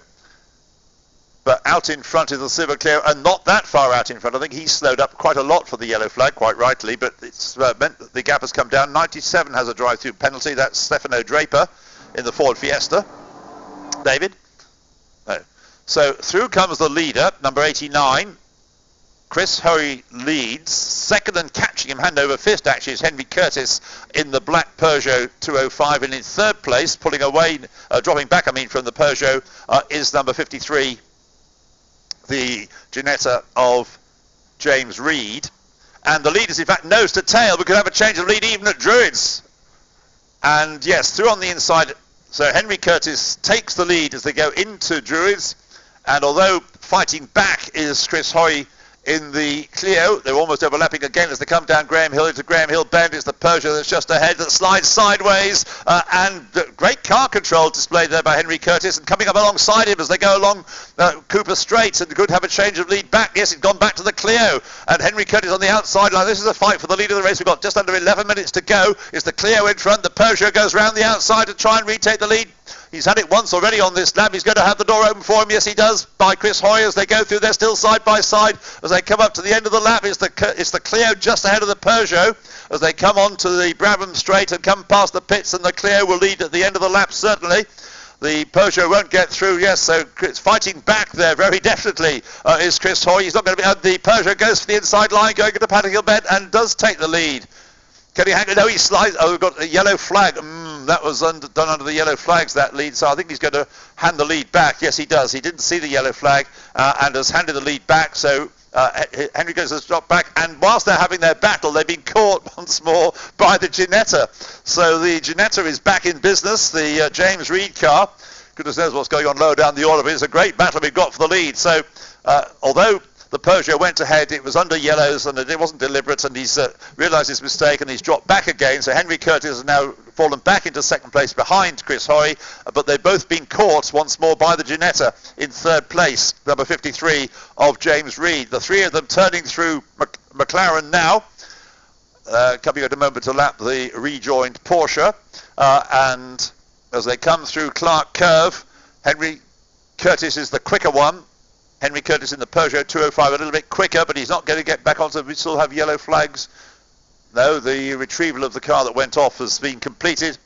But out in front is the silver Clio, and not that far out in front. I think he's slowed up quite a lot for the yellow flag, quite rightly. But it's meant that the gap has come down. 97 has a drive-through penalty. That's Stefano Draper in the Ford Fiesta. David? No. So through comes the leader, number 89. Chris Hoy leads. Second and catching him hand over fist actually is Henry Curtis in the black Peugeot 205. And in 3rd place, pulling away, dropping back from the Peugeot, is number 53, the Ginetta of James Reed. And the lead is in fact nose to tail. We could have a change of lead even at Druids. And yes, through on the inside. So Henry Curtis takes the lead as they go into Druids. And although fighting back is Chris Hoy in the Clio, they're almost overlapping again as they come down Graham Hill into Graham Hill Bend. It's the Peugeot that's just ahead that slides sideways, and great car control displayed there by Henry Curtis, and coming up alongside him as they go along Cooper Straight, and could have a change of lead back. Yes, he's gone back to the Clio, and Henry Curtis on the outside line. This is a fight for the lead of the race. We've got just under 11 minutes to go. It's the Clio in front. The Peugeot goes round the outside to try and retake the lead. He's had it once already on this lap. He's going to have the door open for him. Yes, he does. By Chris Hoy as they go through. They're still side by side as they come up to the end of the lap. It's the Clio just ahead of the Peugeot as they come on to the Brabham Straight and come past the pits, and the Clio will lead at the end of the lap certainly. The Peugeot won't get through. Yes, so it's fighting back there very definitely is Chris Hoy. He's not going to be. The Peugeot goes for the inside line, going into Paddock Hill Bend, and does take the lead. Can he hang it? No, he slides. Oh, we've got a yellow flag. That was done under the yellow flags, that lead. So I think he's going to hand the lead back. Yes, he does. He didn't see the yellow flag and has handed the lead back. So Henry goes to drop back. And whilst they're having their battle, they've been caught once more by the Ginetta. So the Ginetta is back in business. The James Reed car. Goodness knows what's going on lower down the order. But it's a great battle we've got for the lead. So although the Peugeot went ahead, it was under yellows and it wasn't deliberate, and he's realised his mistake and he's dropped back again. So Henry Curtis has now fallen back into second place behind Chris Hoy, but they've both been caught once more by the Ginetta in third place, number 53 of James Reed. The three of them turning through McLaren now, coming at a moment to lap the rejoined Porsche, and as they come through Clark Curve, Henry Curtis is the quicker one. Henry Curtis in the Peugeot 205 a little bit quicker, but he's not going to get back onto. We still have yellow flags. No, the retrieval of the car that went off has been completed.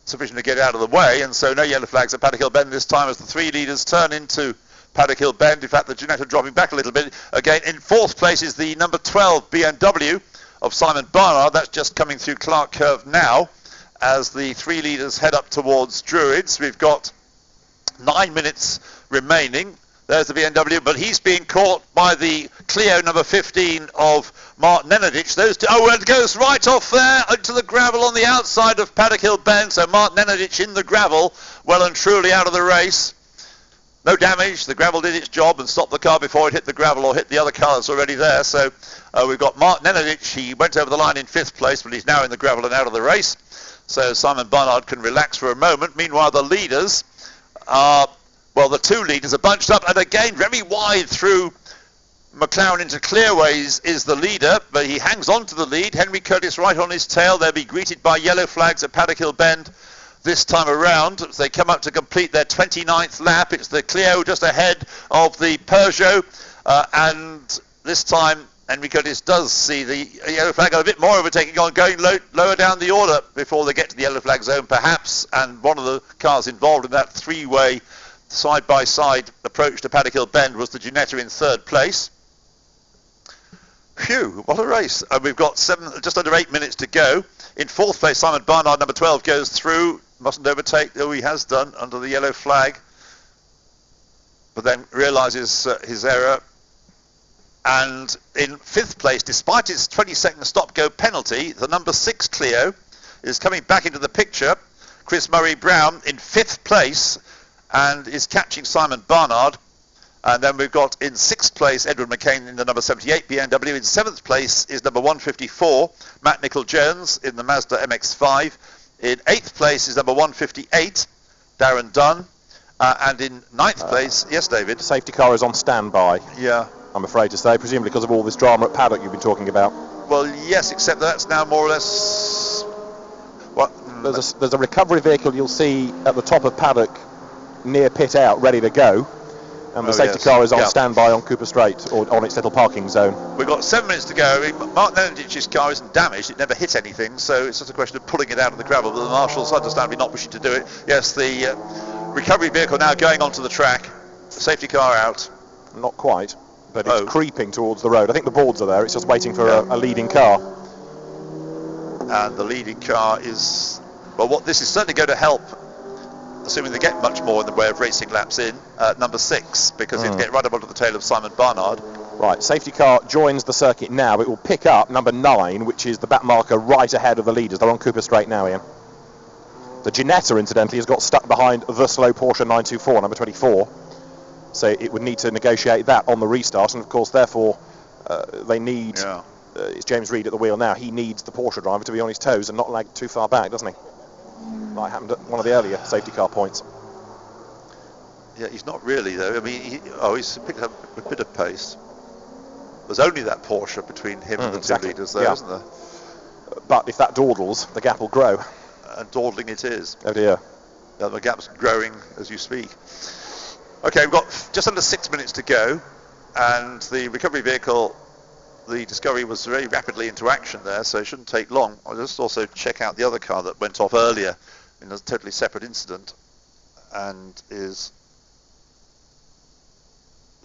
Sufficient to get out of the way, and so no yellow flags at Paddock Hill Bend this time as the three leaders turn into Paddock Hill Bend. In fact, the Ginetta dropping back a little bit. Again, in fourth place is the number 12 BMW of Simon Barnard. That's just coming through Clark Curve now as the three leaders head up towards Druids. We've got 9 minutes remaining. There's the BMW, but he's being caught by the Clio number 15 of Mark Nenadich. Those two, and it goes right off there into the gravel on the outside of Paddock Hill Bend. So Mark Nenadich in the gravel, well and truly out of the race. No damage. The gravel did its job and stopped the car before it hit the gravel or hit the other car that's already there. So we've got Mark Nenadich. He went over the line in fifth place, but he's now in the gravel and out of the race. So Simon Barnard can relax for a moment. Meanwhile, the leaders are... Well, the two leaders are bunched up, and again, very wide through McLaren into Clearways is the leader, but he hangs on to the lead. Henry Curtis right on his tail. They'll be greeted by yellow flags at Paddock Hill Bend this time around as they come up to complete their 29th lap. It's the Clio just ahead of the Peugeot, and this time Henry Curtis does see the yellow flag, a bit more overtaking on, going lower down the order before they get to the yellow flag zone, perhaps, and one of the cars involved in that three-way side-by-side approach to Paddock Hill Bend was the Ginetta in third place. Phew, what a race. We've got just under 8 minutes to go. In fourth place, Simon Barnard, number 12, goes through. Mustn't overtake, though he has done, under the yellow flag. But then realises his error. And in fifth place, despite its 20-second stop-go penalty, the number 6 Clio is coming back into the picture. Chris Murray-Brown in fifth place, and is catching Simon Barnard. And then we've got in sixth place Edward McCain in the number 78 BMW. In seventh place is number 154 Matt Nicol-Jones in the Mazda MX-5. In eighth place is number 158 Darren Dunn. And in ninth place, yes, David? Safety car is on standby. Yeah. I'm afraid to say, presumably because of all this drama at Paddock you've been talking about. Well, yes, except that's now more or less... What? There's a recovery vehicle you'll see at the top of Paddock near pit out, ready to go, and the safety car is on standby on Cooper Straight, or on its little parking zone. We've got 7 minutes to go. I mean, Mark Nenadich's car isn't damaged, it never hit anything, so it's just a question of pulling it out of the gravel, but the marshals understandably not wishing to do it. Yes, the recovery vehicle now going onto the track, the safety car out. Not quite, but it's creeping towards the road. I think the boards are there, it's just waiting for a leading car. And the leading car is, well, what this is certainly going to help, assuming they get much more in the way of racing laps in, number 6, because it'll get right up onto the tail of Simon Barnard. Right, safety car joins the circuit now. It will pick up number 9, which is the back marker right ahead of the leaders. They're on Cooper Straight now, Ian. The Ginetta, incidentally, has got stuck behind the slow Porsche 924, number 24. So it would need to negotiate that on the restart, and of course, therefore, they need... it's James Reed at the wheel now. He needs the Porsche driver to be on his toes and not lag too far back, doesn't he? Like happened at one of the earlier safety car points. Yeah, he's not really, though. I mean, he's picked up a bit of pace. There's only that Porsche between him and the two leaders there, isn't there? But if that dawdles, the gap will grow. And dawdling it is. Oh dear. Yeah, the gap's growing as you speak. Okay, we've got just under 6 minutes to go, and the recovery vehicle, the Discovery, was very rapidly into action there, so it shouldn't take long. I'll just also check out the other car that went off earlier in a totally separate incident. and is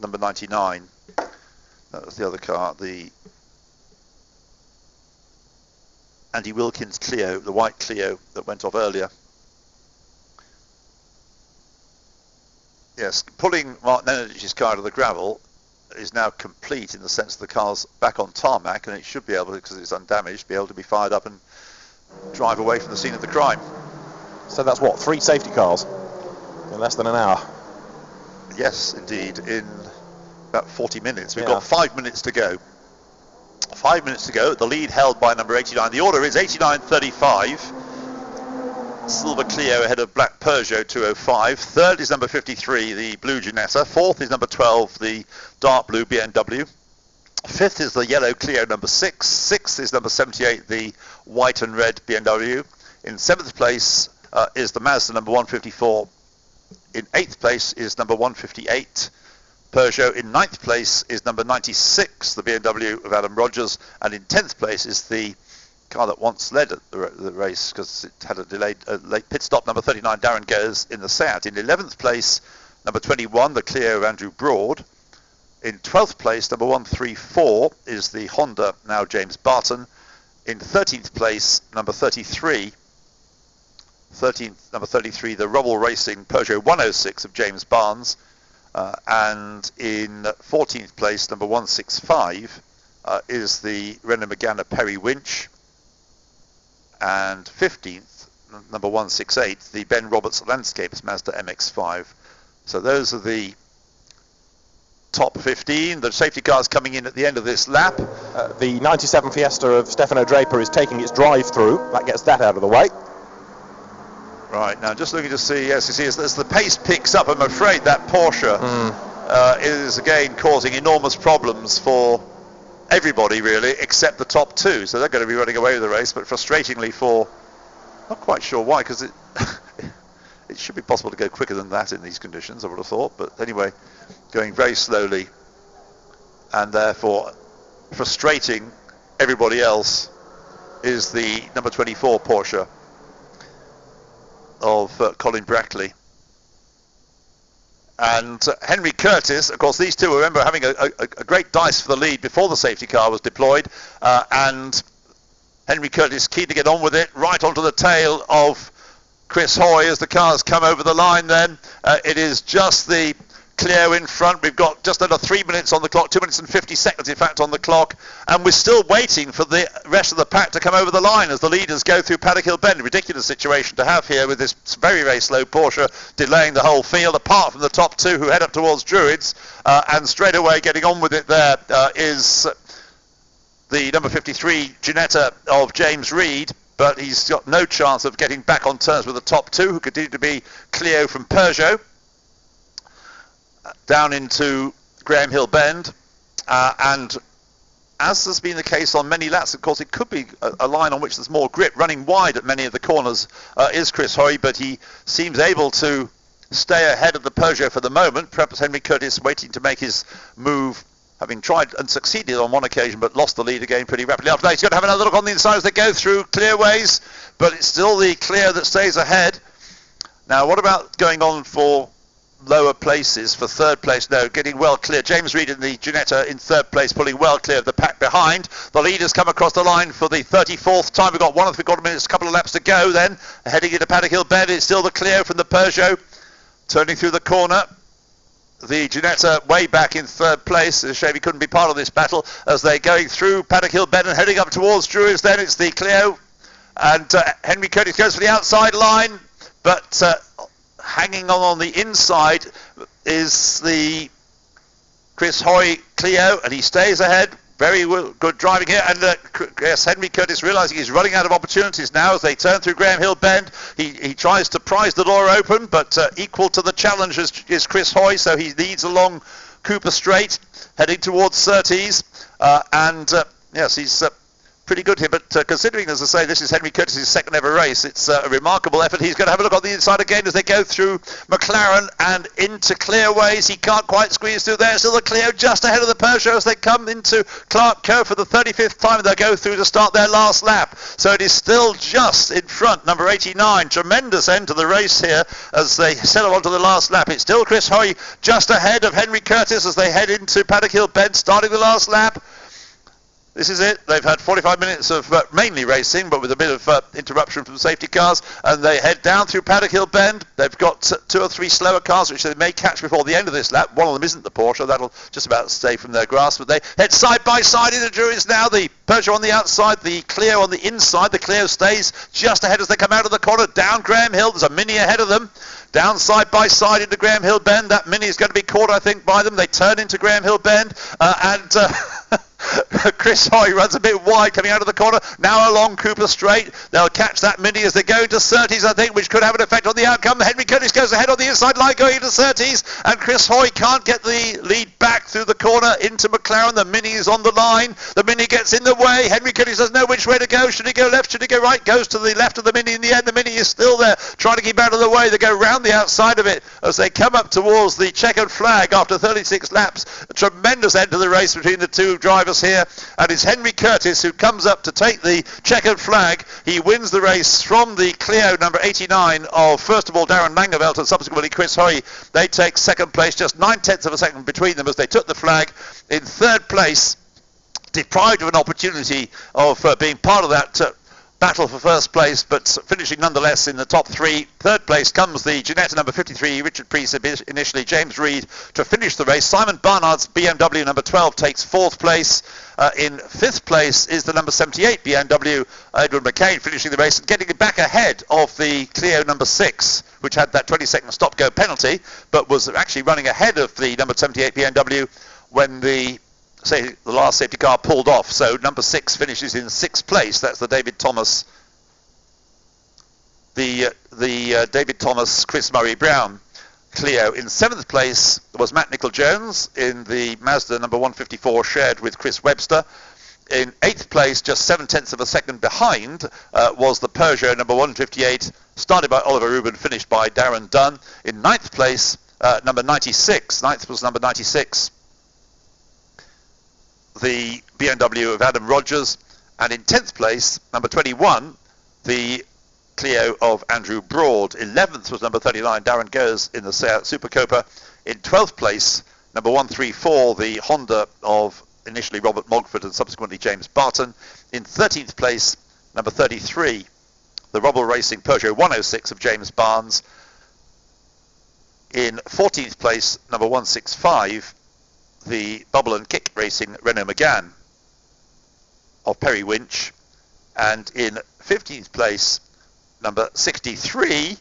number 99. That was the other car, the Andy Wilkins Clio, the white Clio that went off earlier. Yes, pulling Mark Nenadich's car to the gravel is now complete in the sense the car's back on tarmac, and it should be able, because it's undamaged, be able to be fired up and drive away from the scene of the crime. So that's what, 3 safety cars in less than an hour? Yes, indeed, in about 40 minutes. We've Yeah. got 5 minutes to go. 5 minutes to go. The lead held by number 89. The order is 89.35. Silver Clio ahead of black Peugeot 205. Third is number 53, the blue Ginetta. Fourth is number 12, the dark blue BMW. Fifth is the yellow Clio number 6. Sixth is number 78, the white and red BMW. In 7th place is the Mazda number 154. In 8th place is number 158. Peugeot. In 9th place is number 96, the BMW of Adam Rogers. And in 10th place is the car that once led at the race because it had a late pit stop, number 39, Darren Gers in the Seat. In 11th place, number 21, the Clio of Andrew Broad. In 12th place, number 134 is the Honda, now James Barton. In 13th place, number 33, number 33, the Rubble Racing Peugeot 106 of James Barnes. And in 14th place, number 165, is the Renault Megane Perry Winch. And 15th, number 168, the Ben Roberts Landscapes Mazda MX-5. So those are the top 15. The safety cars coming in at the end of this lap. The 97 Fiesta of Stefano Draper is taking its drive-through. That gets that out of the way. Right, now just looking to see, yes, you see, as the pace picks up, I'm afraid that Porsche is again causing enormous problems for everybody really, except the top 2. So they're going to be running away with the race, but frustratingly for, not quite sure why, because it it should be possible to go quicker than that in these conditions, I would have thought. But anyway, going very slowly, and therefore frustrating everybody else is the number 24 Porsche of Colin Brackley. And Henry Curtis, of course, these two, remember, having a great dice for the lead before the safety car was deployed. And Henry Curtis keen to get on with it, right onto the tail of Chris Hoy as the cars come over the line then. It is just the Clio in front. We've got just under 3 minutes on the clock, 2 minutes and 50 seconds in fact on the clock, and we're still waiting for the rest of the pack to come over the line as the leaders go through Paddock Hill Bend. Ridiculous situation to have here with this very, very slow Porsche delaying the whole field, apart from the top 2 who head up towards Druids, and straight away getting on with it there is the number 53 Ginetta of James Reed, but he's got no chance of getting back on terms with the top 2 who continue to be Clio from Peugeot. Down into Graham Hill Bend, and as has been the case on many laps, of course, it could be a line on which there's more grip. Running wide at many of the corners is Chris Hoy, but he seems able to stay ahead of the Peugeot for the moment. Perhaps Henry Curtis waiting to make his move, having tried and succeeded on one occasion, but lost the lead again pretty rapidly after that. He's going to have another look on the inside as they go through Clearways, but it's still the Clio that stays ahead. Now, what about going on for lower places, for third place? No, getting well clear. James Reed in the Ginetta in third place, pulling well clear of the pack behind. The leaders come across the line for the 34th time. We've got 1 minutes, a couple of laps to go then. Heading into Paddock Hill Bend, it's still the Clio from the Peugeot. Turning through the corner, the Ginetta way back in third place. It's a shame he couldn't be part of this battle as they're going through Paddock Hill Bend and heading up towards Druids. Then it's the Clio, and Henry Curtis goes for the outside line, but hanging on the inside is the Chris Hoy Clio, and he stays ahead. Very good driving here, and yes, Henry Curtis realising he's running out of opportunities now as they turn through Graham Hill Bend. He tries to prise the door open, but equal to the challenge is Chris Hoy, so he leads along Cooper Straight, heading towards Surtees, and yes, he's pretty good here, but considering, as I say, this is Henry Curtis's second ever race, it's a remarkable effort. He's going to have a look on the inside again as they go through McLaren and into clearways. He can't quite squeeze through there. Still the Clio just ahead of the Peugeot as they come into Clark Co for the 35th time. They'll go through to start their last lap. So it is still just in front, number 89. Tremendous end to the race here as they settle on to the last lap. It's still Chris Hoy just ahead of Henry Curtis as they head into Paddock Hill Bend, starting the last lap. This is it. They've had 45 minutes of mainly racing, but with a bit of interruption from safety cars, and they head down through Paddock Hill Bend. They've got 2 or 3 slower cars, which they may catch before the end of this lap. One of them isn't the Porsche. That'll just about stay from their grasp, but they head side by side in the Druids now. The Peugeot on the outside, the Clio on the inside. The Clio stays just ahead as they come out of the corner. Down Graham Hill. There's a Mini ahead of them. Down side by side into Graham Hill Bend. That Mini is going to be caught, I think, by them. They turn into Graham Hill Bend, and Chris Hoy runs a bit wide coming out of the corner. Now along Cooper Straight. They'll catch that Mini as they go into Surtees, I think, which could have an effect on the outcome. Henry Curtis goes ahead on the inside line going into Surtees, and Chris Hoy can't get the lead back through the corner into McLaren. The Mini is on the line. The Mini gets in the way. Henry Curtis doesn't know which way to go. Should he go left? Should he go right? Goes to the left of the Mini in the end. The Mini is still there, trying to keep out of the way. They go round the outside of it as they come up towards the checkered flag after 36 laps. A tremendous end to the race between the two drivers here, and it's Henry Curtis who comes up to take the checkered flag. He wins the race from the Clio number 89 of, first of all, Darren Langeveld and subsequently Chris Hoy. They take second place, just 9/10 of a second between them as they took the flag. In third place, deprived of an opportunity of being part of that battle for first place, but finishing nonetheless in the top 3. Third place comes the Ginetta number 53, Richard Priest initially, James Reed to finish the race. Simon Barnard's BMW number 12 takes 4th place. In 5th place is the number 78 BMW, Edward McCain, finishing the race and getting it back ahead of the Clio number 6, which had that 20-second stop-go penalty, but was actually running ahead of the number 78 BMW when the last safety car pulled off. So number 6 finishes in 6th place. That's the David Thomas, David Thomas, Chris Murray Brown Clio. In 7th place was Matt Nicol-Jones in the Mazda number 154 shared with Chris Webster. In 8th place, just 7/10 of a second behind, was the Peugeot number 158, started by Oliver Rubin, finished by Darren Dunn. In 9th place, number 96, 9th was number 96, the BMW of Adam Rogers, and in 10th place, number 21, the Clio of Andrew Broad. 11th was number 39, Darren Goers in the Seat Super Copa. In 12th place, number 134, the Honda of initially Robert Mogford and subsequently James Barton. In 13th place, number 33, the Robble Racing Peugeot 106 of James Barnes. In 14th place, number 165, the Bubble and Kick Racing Renault Megane of Perry Winch. And in 15th place, number 63,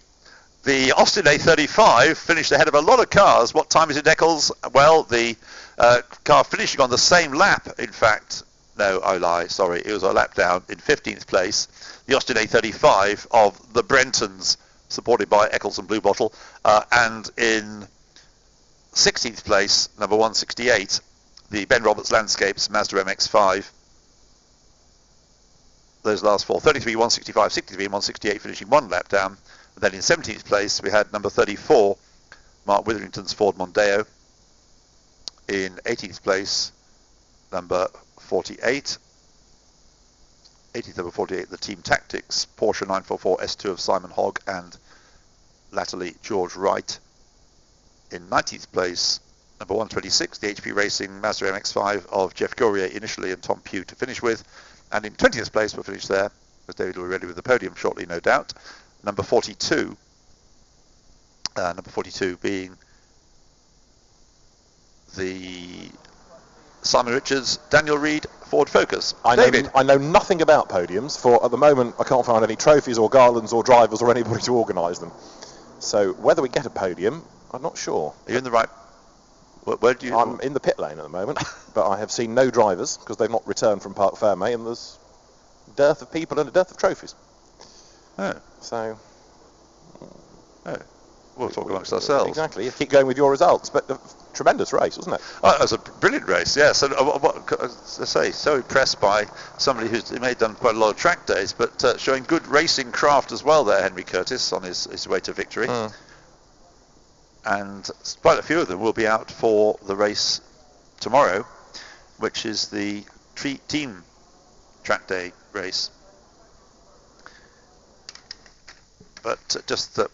the Austin A35 finished ahead of a lot of cars. What time is it, Eccles? Well, the car finishing on the same lap, in fact. No, I lie, sorry, it was a lap down. In 15th place, the Austin A35 of the Brentons, supported by Eccles and Blue Bottle. And in 16th place, number 168, the Ben Roberts Landscapes Mazda MX-5. Those last 4, 33, 165, 63 and 168 finishing 1 lap down. And then in 17th place we had number 34, Mark Witherington's Ford Mondeo. In 18th place, number 48. 18th number 48, the Team Tactics Porsche 944 S2 of Simon Hogg and latterly George Wright. In 19th place, number 126, the HP Racing Mazda MX-5 of Jeff Gourier initially and Tom Pugh to finish with. And in 20th place, we'll finish there, as David will be ready with the podium shortly, no doubt. Number 42 being the Simon Richards, Daniel Reed Ford Focus. I know nothing about podiums, for at the moment I can't find any trophies or garlands or drivers or anybody to organise them. So whether we get a podium, I'm not sure. Are you in the right? Where do you? I'm in the pit lane at the moment, but I have seen no drivers because they've not returned from Parc Fermé, and there's a dearth of people and a dearth of trophies. Oh. So. Oh. we'll talk amongst ourselves. Exactly. You keep going with your results, but tremendous race, wasn't it? Oh, it was a brilliant race, yes. And as I say, so impressed by somebody who's may have done quite a lot of track days, but showing good racing craft as well there, Henry Curtis, on his way to victory. And quite a few of them will be out for the race tomorrow, which is the team track day race. But just the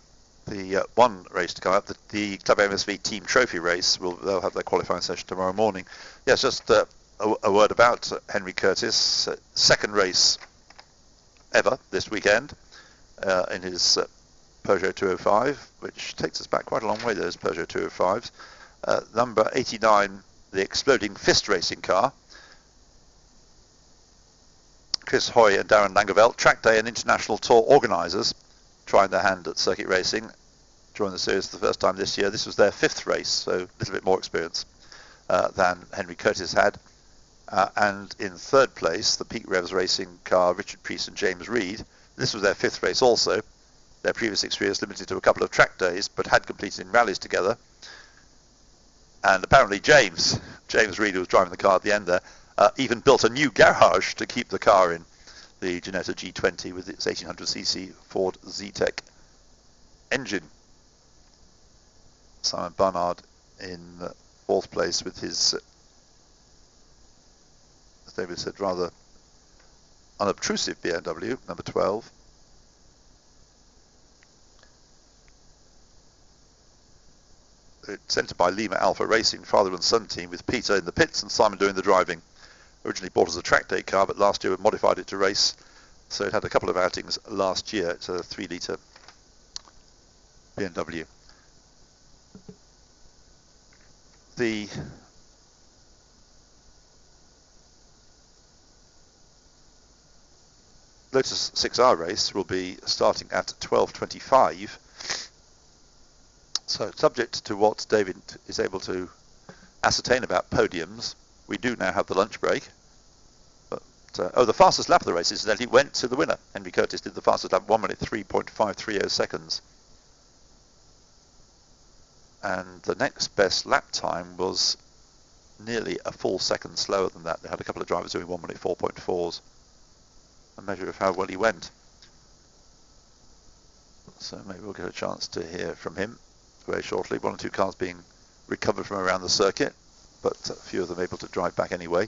one race to come up, the Club MSV Team Trophy race, they'll have their qualifying session tomorrow morning. Yes, just a word about Henry Curtis. Second race ever this weekend in his Peugeot 205, which takes us back quite a long way, those Peugeot 205s. Number 89, the Exploding Fist racing car. Chris Hoy and Darren Langeveld, Track Day and International Tour organisers, trying their hand at circuit racing, joined the series for the first time this year. This was their 5th race, so a little bit more experience than Henry Curtis had. And in 3rd place, the Peak Revs racing car, Richard Priest and James Reed. This was their 5th race also. Their previous experience limited to a couple of track days, but had completed in rallies together. And apparently James Reed, who was driving the car at the end there, even built a new garage to keep the car in. The Ginetta G20 with its 1800cc Ford Z-Tech engine. Simon Barnard in 4th place with his, as David said, rather unobtrusive BMW, number 12. It's centred by Lima Alpha Racing, father and son team, with Peter in the pits and Simon doing the driving. Originally bought as a track day car, but last year we modified it to race, so it had a couple of outings last year. It's a 3-litre BMW. The Lotus 6R race will be starting at 12:25. So subject to what David is able to ascertain about podiums, we do now have the lunch break. But the fastest lap of the race incidentally went to the winner. Henry Curtis did the fastest lap, 1 minute 3.530 seconds. And the next best lap time was nearly a full second slower than that. They had a couple of drivers doing 1 minute 4.4s. A measure of how well he went. So maybe we'll get a chance to hear from him very shortly. 1 or 2 cars being recovered from around the circuit, but a few of them able to drive back anyway.